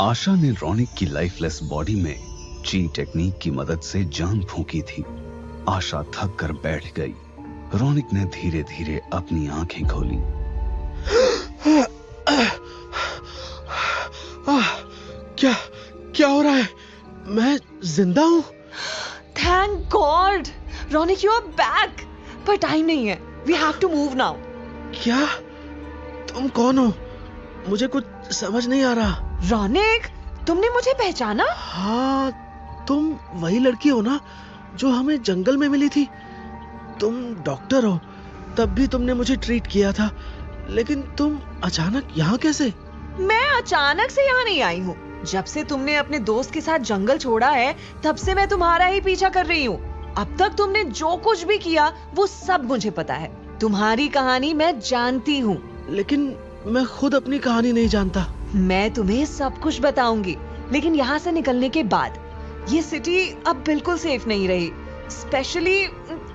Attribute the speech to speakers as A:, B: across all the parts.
A: आशा ने रौनिक की lifeless body में ची टेक्निक की मदद से जान फूंकी थी। आशा थक कर बैठ गई। रौनिक ने धीरे धीरे अपनी आंखें खोली।
B: क्या क्या हो रहा है? मैं जिंदा हूँ।
C: Thank God Raunik, you are back. पर टाइम नहीं है, we have to move now.
B: क्या? तुम कौन हो? मुझे कुछ समझ नहीं आ रहा।
C: रौनिक, तुमने मुझे पहचाना?
B: हाँ, तुम वही लड़की हो ना जो हमें जंगल में मिली थी। तुम डॉक्टर हो, तब भी तुमने मुझे ट्रीट किया था, लेकिन तुम अचानक यहाँ कैसे?
C: मैं अचानक से यहाँ नहीं आई हूँ। जब से तुमने अपने दोस्त के साथ जंगल छोड़ा है, तब से मैं तुम्हारा ही पीछा कर रही हूँ। अब तक तुमने जो कुछ भी किया वो सब मुझे पता है। तुम्हारी कहानी मैं जानती हूँ।
B: लेकिन मैं खुद अपनी कहानी नहीं जानता।
C: मैं तुम्हें सब कुछ बताऊंगी, लेकिन यहाँ से निकलने के बाद। ये सिटी अब बिल्कुल सेफ नहीं रही, स्पेशली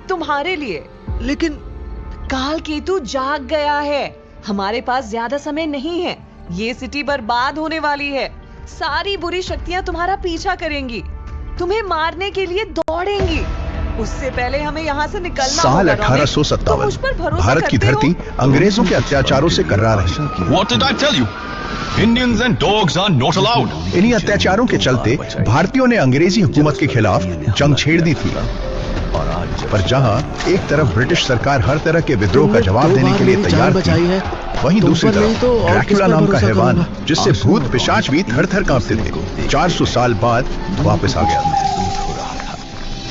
C: तुम्हारे लिए।
B: लेकिन
C: काल केतु जाग गया है। हमारे पास ज्यादा समय नहीं है। ये सिटी बर्बाद होने वाली है। सारी बुरी शक्तियां तुम्हारा पीछा करेंगी, तुम्हें मारने के लिए दौड़ेंगी। उससे पहले हमें यहाँ से निकलना
D: साल
C: होगा।
D: 1857 भारत की धरती अंग्रेजों के अत्याचारों से कर्रा रही।
E: What did I tell you? Indians and dogs are not allowed.
D: इन्हीं अत्याचारों के चलते भारतीयों ने अंग्रेजी हुकूमत के खिलाफ जंग छेड़ दी थी। पर जहां एक तरफ ब्रिटिश सरकार हर तरह के विद्रोह का जवाब देने के लिए तैयार थी, वहीं दूसरी तरफ ड्रैकुला नाम का हैवान, जिससे भूत पिशाच भी थर-थर कांपते थे, 400 साल बाद वापस आ गया।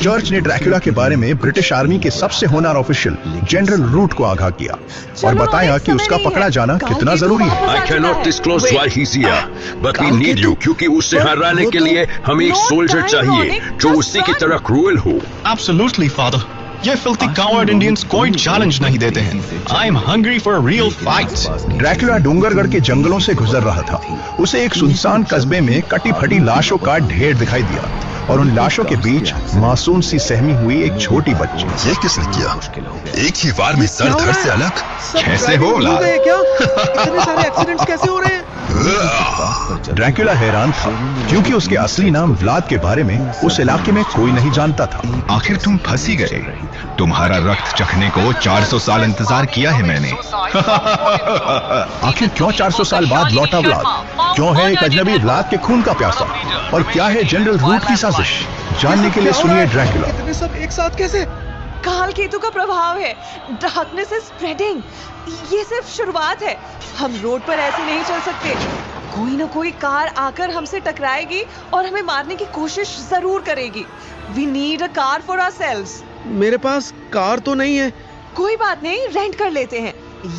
D: चर्च ने ड्रैकुला के बारे में ब्रिटिश आर्मी के सबसे होनहार ऑफिशियल जनरल रूट को आगाह किया और बताया कि उसका पकड़ा जाना कितना जरूरी है।
F: I cannot disclose why he's here, but we need you, क्योंकि उससे हराने के लिए हमें एक सोल्जर चाहिए जो उसी की तरह क्रूएल हो।
E: Absolutely, father. ये filthy coward Indians कोई चैलेंज नहीं देते हैं। I am hungry for a real fight.
D: Dracula Dungargarh के जंगलों से गुजर रहा था। उसे एक सुनसान कस्बे में कटी फटी लाशों का ढेर दिखाई दिया और उन लाशों के बीच मासूम सी सहमी हुई एक छोटी बच्ची।
G: ये किसने किया? एक ही वार में सर धड़ से अलग।
D: कैसे हो लाल?
B: क्या इतने सारे एक्सीडेंट्स कैसे हो रहे हैं?
D: ड्रैकुला हैरान था, क्योंकि उसके असली नाम व्लाद के बारे में उस इलाके में कोई नहीं जानता था।
G: आखिर तुम फंस ही गए। तुम्हारा रक्त चखने को 400 साल इंतजार किया है मैंने।
D: आखिर क्यों 400 साल बाद लौटा व्लाद? क्यों है एक अजनबी व्लाद के खून का प्यासा? और क्या है जनरल रूट की साजिश? जानने के लिए सुनिए ड्रैकुला।
B: इतने सब एक साथ कैसे?
C: काल केतु का प्रभाव है। Darkness is spreading. ये सिर्फ शुरुआत है। हम रोड पर ऐसे नहीं चल सकते। कोई ना कोई कार आकर हमसे टकराएगी और हमें मारने की कोशिश जरूर करेगी। We need a car for ourselves.
B: मेरे पास कार तो नहीं है।
C: कोई बात नहीं, रेंट कर लेते हैं।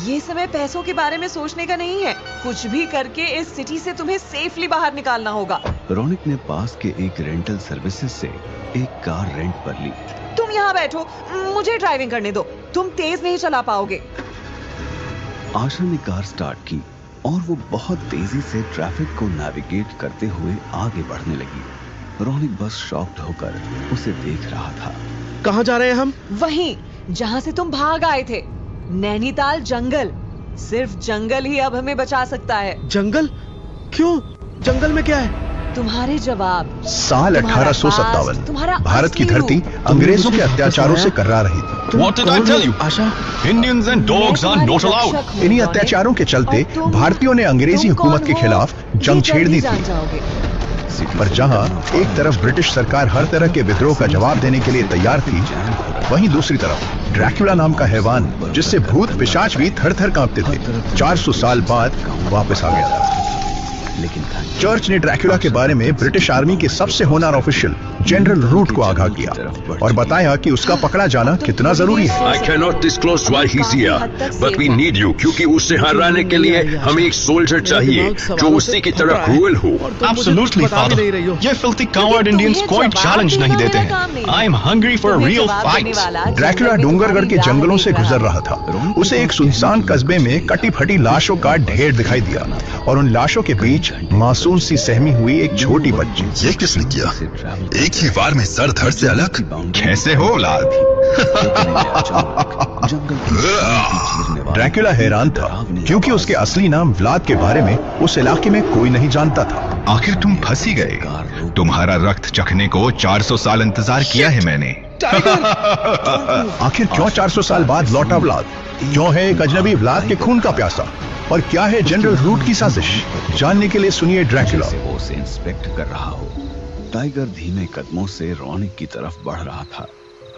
C: ये समय पैसों के बारे में सोचने का नहीं है। कुछ भी करके इस सिटी से तुम्हें सेफली बाहर निकालना होगा।
A: रौनिक ने पास के एक रेंटल सर्विसेज से एक कार रेंट पर ली।
C: तुम यहाँ बैठो, मुझे ड्राइविंग करने दो। तुम तेज नहीं चला पाओगे।
A: आशा ने कार स्टार्ट की और वो बहुत तेजी से ट्रैफिक को नेविगेट करते हुए आगे बढ़ने लगी। रौनिक बस शॉक्ड होकर उसे देख रहा था।
B: कहाँ जा रहे हैं हम?
C: वहीं जहाँ से तुम भाग आए थे, नैनीताल जंगल। सिर्फ जंगल ही अब हमें बचा सकता है।
B: जंगल? क्यों? जंगल में क्या है?
C: तुम्हारे जवाब।
D: साल 1857 भारत की धरती अंग्रेजों के अत्याचारों से कर्रा रही थी।
E: What did I tell you?
B: Asha,
E: Indians and dogs are not allowed.
D: इन्हीं अत्याचारों के चलते भारतीयों ने अंग्रेजी हुकूमत के खिलाफ जंग छेड़ दी थी। पर जहां एक तरफ ब्रिटिश सरकार हर तरह के विद्रोह का जवाब देने के लिए तैयार थी, वहीं दूसरी तरफ ड्रैकुला नाम का हैवान, जिससे भूत पिशाच भी थर-थर कांपते थे, 400 साल बाद वापस आ गया था।
A: लेकिन
D: चर्च ने ड्रैकुला के बारे में ब्रिटिश आर्मी के सबसे होनहार ऑफिशियल जनरल रूट को आगाह किया और बताया कि उसका पकड़ा जाना कितना जरूरी है।
F: I cannot disclose why he's here, but we need you, क्योंकि उससे हराने के लिए हमें एक सोल्जर चाहिए जो उसी की तरह क्रूएल हो।
E: Absolutely, father. ये filthy coward Indians कोई चैलेंज नहीं देते हैं। I am hungry for a real fight.
D: Dracula Dungargarh के जंगलों से गुजर रहा था। उसे एक सुनसान कस्बे में कटी फटी लाशों का ढेर दिखाई दिया और उन लाशों के बीच मासूम सी सहमी हुई एक छोटी बच्ची।
G: ये किसने किया? एक ही वार में सर धड़ से अलग। कैसे हो लाल?
D: ड्रैकुला हैरान था, क्योंकि उसके असली नाम व्लाद के बारे में उस इलाके में कोई नहीं जानता था।
G: आखिर तुम फंस ही गए। तुम्हारा रक्त चखने को 400 साल इंतजार किया है मैंने।
D: आखिर क्यों 400 साल बाद लौटा व्लाद? क्यों है एक अजनबी व्लाद के खून का प्यासा? और क्या है जनरल रूट की साजिश? जानने के लिए सुनिए ड्रैकुला।
A: वो उसे इंस्पेक्ट कर रहा हो। टाइगर धीमे कदमों से रॉनिक की तरफ बढ़ रहा था।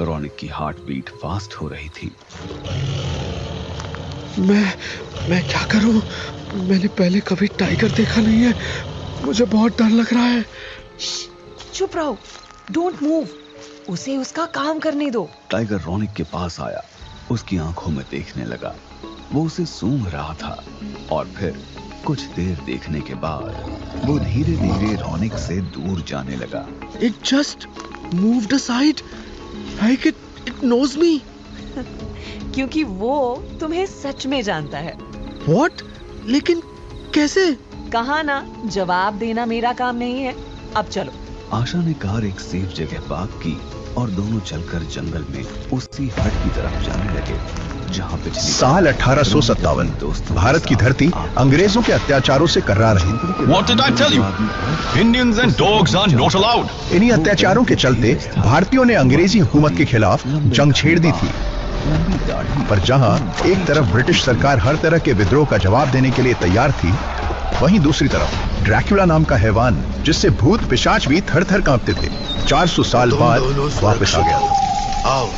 A: रॉनिक की हार्ट बीट फास्ट हो रही थी।
B: मैं क्या करूं? मैंने पहले कभी टाइगर देखा नहीं है। मुझे बहुत डर लग रहा है।
C: चुप रहो, डोंट मूव, उसे उसका काम करने दो।
A: टाइगर रॉनिक के पास आया, उसकी आंखों में देखने लगा। वो उसे सूंघ रहा था और फिर कुछ देर देखने के बाद वो धीरे धीरे रॉनिक से दूर जाने लगा।
B: It just moved aside, like it knows me.
C: क्योंकि वो तुम्हें सच में जानता है।
B: What? लेकिन कैसे?
C: कहा ना, जवाब देना मेरा काम नहीं है। अब चलो।
A: आशा ने कार एक सेफ जगह पार्क की और दोनों चलकर जंगल में उसी हट की तरफ जाने लगे जहां पिछली
D: साल 1857 भारत की धरती अंग्रेजों के अत्याचारों से कर्रार रही।
E: What did I tell you? Indians and dogs are not allowed.
D: इन्हीं अत्याचारों के चलते भारतीयों ने अंग्रेजी हुकूमत के खिलाफ जंग छेड़ दी थी। पर जहां एक तरफ ब्रिटिश सरकार हर तरह के विद्रोह का जवाब देने के लिए तैयार थी, वहीं दूसरी तरफ ड्रैकुला नाम का हैवान, जिससे भूत पिशाच भी थर थर कांपते थे, 400 साल बाद वापस आ गया।
H: आओ,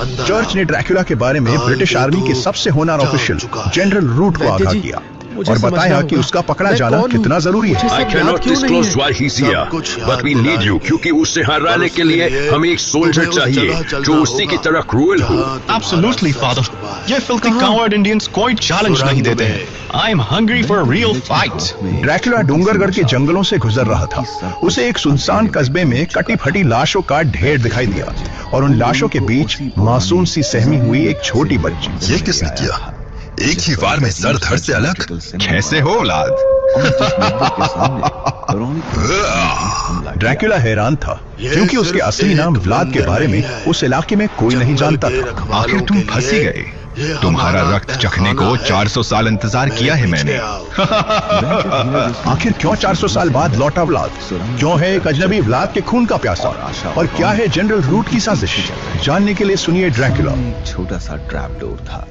H: अंदर
D: चर्च ने ड्रैकुला के बारे में ब्रिटिश आर्मी के सबसे होनहार ऑफिशियल जनरल रूट को आगाह किया और बताया कि उसका पकड़ा जाना कितना जरूरी है।
F: I cannot disclose why he's here, but we need you, क्योंकि उससे हराने के लिए हमें एक सोल्जर चाहिए जो उसी की तरह क्रूएल हो।
E: Absolutely, father. ये filthy coward Indians कोई challenge नहीं देते हैं। I'm hungry for a real fight.
D: Dracula Dungargarh के जंगलों से गुजर रहा था। उसे एक सुनसान कस्बे में कटी फटी लाशों का ढेर दिखाई दिया और उन लाशों के बीच मासूम सी सहमी हुई एक छोटी बच्ची।
G: ये किसने किया? एक ही वार में सर धड़ से अलग कैसे हो औलाद?
D: ड्रैकुला हैरान था क्योंकि उसके असली नाम व्लाद के बारे में उस इलाके में कोई नहीं जानता था।
G: आखिर तुम फंस ही गए। तुम्हारा रक्त चखने को 400 साल इंतजार किया है मैंने।
D: आखिर क्यों 400 साल बाद लौटा व्लाद? क्यों है एक अजनबी व्लाद के खून का प्यासा? और क्या है जनरल रूट की साजिश? जानने के लिए सुनिए ड्रैकुला।
A: एक छोटा सा ट्रैप डोर था।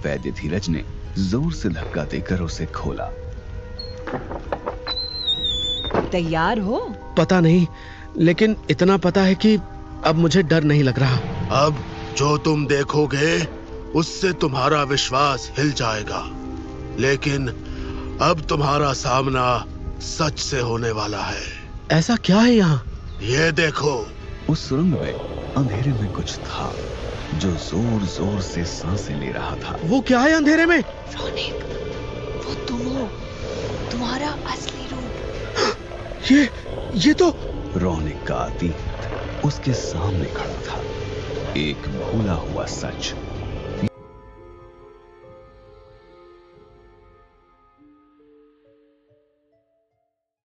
A: वैद्य धीरज ने जोर से धक्का देकर उसे खोला।
C: तैयार हो?
B: पता नहीं, लेकिन इतना पता है कि अब मुझे डर नहीं लग रहा।
H: अब जो तुम देखोगे उससे तुम्हारा विश्वास हिल जाएगा, लेकिन अब तुम्हारा सामना सच से होने वाला है।
B: ऐसा क्या है यहाँ?
H: ये देखो।
A: उस सुरंग में अंधेरे में कुछ था जो जोर जोर से सांसें ले रहा था।
B: वो क्या है अंधेरे में?
C: रॉनिक, वो तुम हो, तुम्हारा असली रूप।
B: ये तो
A: रॉनिक का अतीत उसके सामने खड़ा था। एक भूला हुआ सच